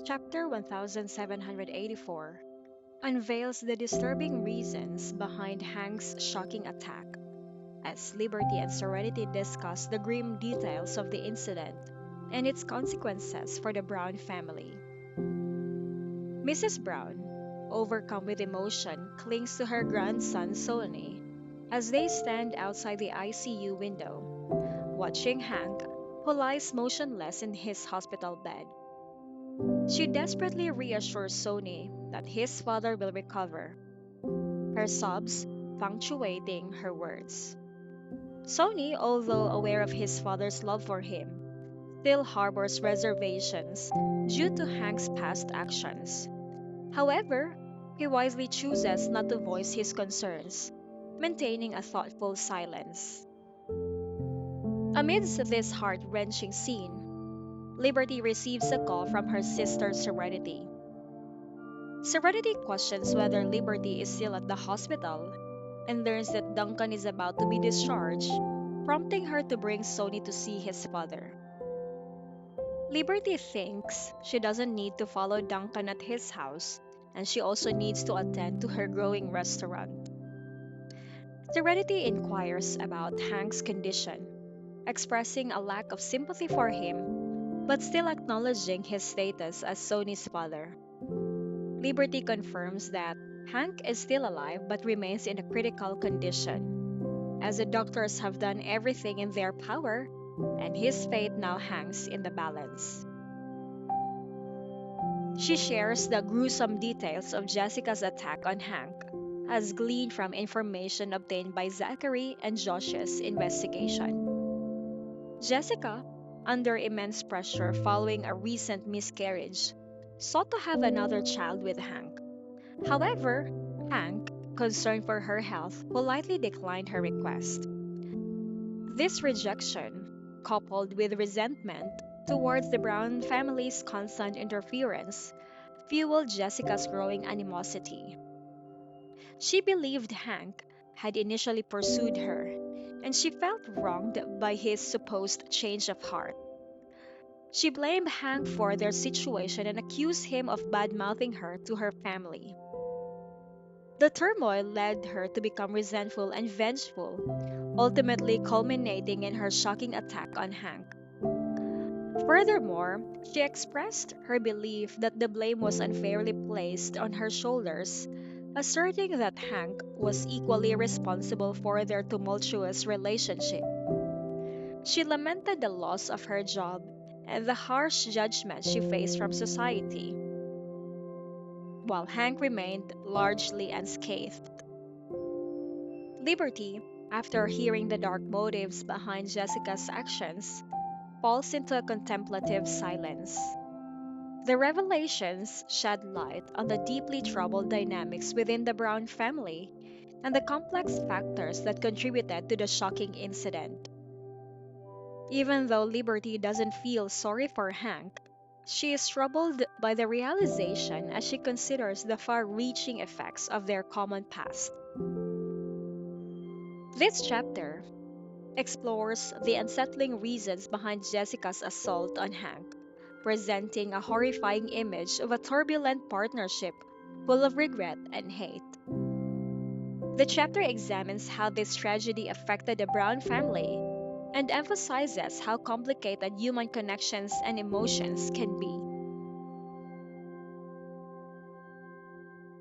Chapter 1784 unveils the disturbing reasons behind Hank's shocking attack, as Liberty and Serenity discuss the grim details of the incident and its consequences for the Brown family. Mrs. Brown, overcome with emotion, clings to her grandson Sonny as they stand outside the ICU window, watching Hank, who lies motionless in his hospital bed. She desperately reassures Sonny that his father will recover, her sobs punctuating her words. Sonny, although aware of his father's love for him, still harbors reservations due to Hank's past actions. However, he wisely chooses not to voice his concerns, maintaining a thoughtful silence. Amidst this heart wrenching scene, Liberty receives a call from her sister Serenity. Serenity questions whether Liberty is still at the hospital and learns that Duncan is about to be discharged, prompting her to bring Sony to see his father. Liberty thinks she doesn't need to follow Duncan at his house, and she also needs to attend to her growing restaurant. Serenity inquires about Hank's condition, expressing a lack of sympathy for him, but still acknowledging his status as Sony's father. Liberty confirms that Hank is still alive but remains in a critical condition, as the doctors have done everything in their power, and his fate now hangs in the balance. She shares the gruesome details of Jessica's attack on Hank, as gleaned from information obtained by Zachary and Josh's investigation. Jessica, under immense pressure following a recent miscarriage, sought to have another child with Hank. However, Hank, concerned for her health, politely declined her request. This rejection, coupled with resentment towards the Brown family's constant interference, fueled Jessica's growing animosity. She believed Hank had initially pursued her, and she felt wronged by his supposed change of heart. She blamed Hank for their situation and accused him of bad mouthing her to her family. The turmoil led her to become resentful and vengeful, ultimately culminating in her shocking attack on Hank. Furthermore, she expressed her belief that the blame was unfairly placed on her shoulders, asserting that Hank was equally responsible for their tumultuous relationship. She lamented the loss of her job and the harsh judgment she faced from society, while Hank remained largely unscathed. Liberty, after hearing the dark motives behind Jessica's actions, falls into a contemplative silence. The revelations shed light on the deeply troubled dynamics within the Brown family and the complex factors that contributed to the shocking incident. Even though Liberty doesn't feel sorry for Hank, she is troubled by the realization as she considers the far reaching effects of their common past. This chapter explores the unsettling reasons behind Jessica's assault on Hank, presenting a horrifying image of a turbulent partnership full of regret and hate. The chapter examines how this tragedy affected the Brown family and emphasizes how complicated human connections and emotions can be.